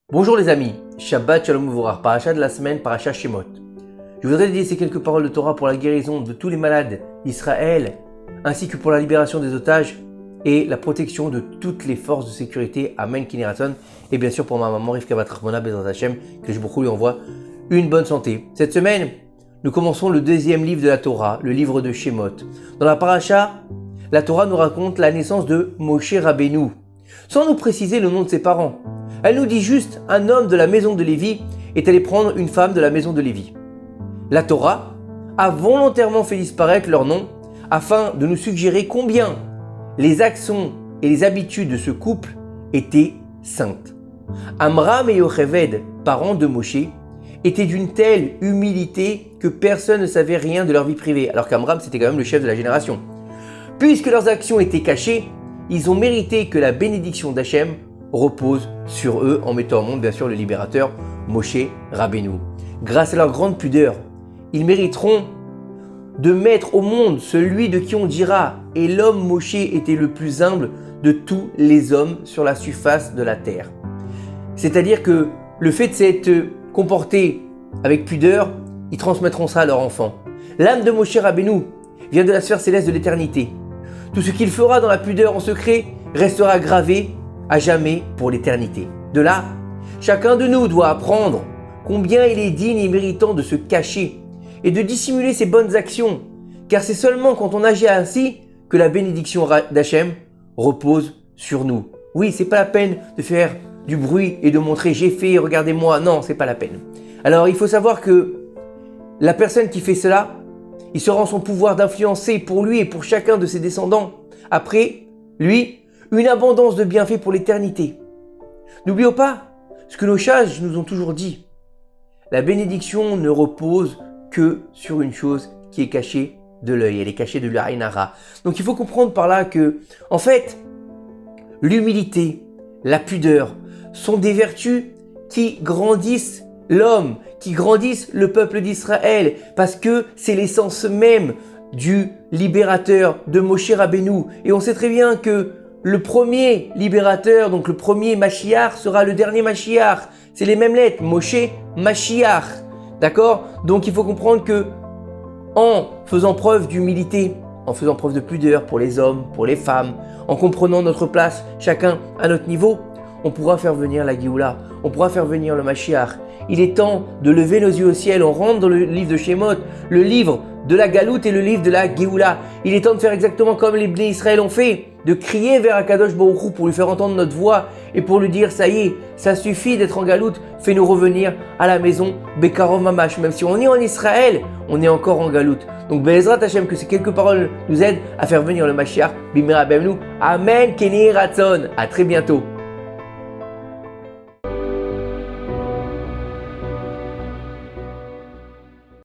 Bonjour les amis, Shabbat Shalom Vourar, paracha de la semaine, paracha Shemot. Je voudrais dédier ces quelques paroles de Torah pour la guérison de tous les malades d'Israël, ainsi que pour la libération des otages et la protection de toutes les forces de sécurité. Amen, Kineraton. Et bien sûr pour ma maman Rivka Bat Rachmona Bezrat Hashem, que je beaucoup lui envoie une bonne santé. Cette semaine, nous commençons le deuxième livre de la Torah, le livre de Shemot. Dans la paracha, la Torah nous raconte la naissance de Moshe Rabbeinu, sans nous préciser le nom de ses parents. Elle nous dit juste un homme de la maison de Lévi est allé prendre une femme de la maison de Lévi. La Torah a volontairement fait disparaître leur nom afin de nous suggérer combien les actions et les habitudes de ce couple étaient saintes. Amram et Yocheved, parents de Moshe, étaient d'une telle humilité que personne ne savait rien de leur vie privée, alors qu'Amram c'était quand même le chef de la génération. Puisque leurs actions étaient cachées, ils ont mérité que la bénédiction d'Hachem repose sur eux en mettant au monde bien sûr le libérateur Moshe Rabbeinu. Grâce à leur grande pudeur, ils mériteront de mettre au monde celui de qui on dira « Et l'homme Moshe était le plus humble de tous les hommes sur la surface de la terre ». C'est-à-dire que le fait de s'être comporté avec pudeur, ils transmettront ça à leurs enfants. L'âme de Moshe Rabbeinu vient de la sphère céleste de l'éternité. Tout ce qu'il fera dans la pudeur en secret restera gravé à jamais pour l'éternité. De là, chacun de nous doit apprendre combien il est digne et méritant de se cacher et de dissimuler ses bonnes actions, car c'est seulement quand on agit ainsi que la bénédiction d'Hachem repose sur nous. Oui, c'est pas la peine de faire du bruit et de montrer j'ai fait, regardez-moi. Non, c'est pas la peine. Alors il faut savoir que la personne qui fait cela, il sera en son pouvoir d'influencer pour lui et pour chacun de ses descendants après lui une abondance de bienfaits pour l'éternité. N'oublions pas ce que nos sages nous ont toujours dit. La bénédiction ne repose que sur une chose qui est cachée de l'œil. Elle est cachée de l'Aïn Hara. Donc il faut comprendre par là que, en fait, l'humilité, la pudeur sont des vertus qui grandissent l'homme, qui grandissent le peuple d'Israël, parce que c'est l'essence même du libérateur de Moshe Rabbeinu. Et on sait très bien que le premier libérateur, donc le premier Mashiach, sera le dernier Mashiach. C'est les mêmes lettres, Moshe, Mashiach. D'accord? Donc il faut comprendre que en faisant preuve d'humilité, en faisant preuve de pudeur pour les hommes, pour les femmes, en comprenant notre place, chacun à notre niveau, on pourra faire venir la Géoula, on pourra faire venir le Mashiach. Il est temps de lever nos yeux au ciel. On rentre dans le livre de Shemot, le livre de la Galoute et le livre de la Géoula. Il est temps de faire exactement comme les Bnei Israël ont fait, de crier vers Akadosh Baruch Hu pour lui faire entendre notre voix et pour lui dire ça y est, ça suffit d'être en Galoute, fais-nous revenir à la maison Bekarov Mamash. Même si on est en Israël, on est encore en Galoute. Donc Be'ezrat Hashem, que ces quelques paroles nous aident à faire venir le Mashiach. Bimera Bemnou. Amen. Keni Ratzon. À très bientôt.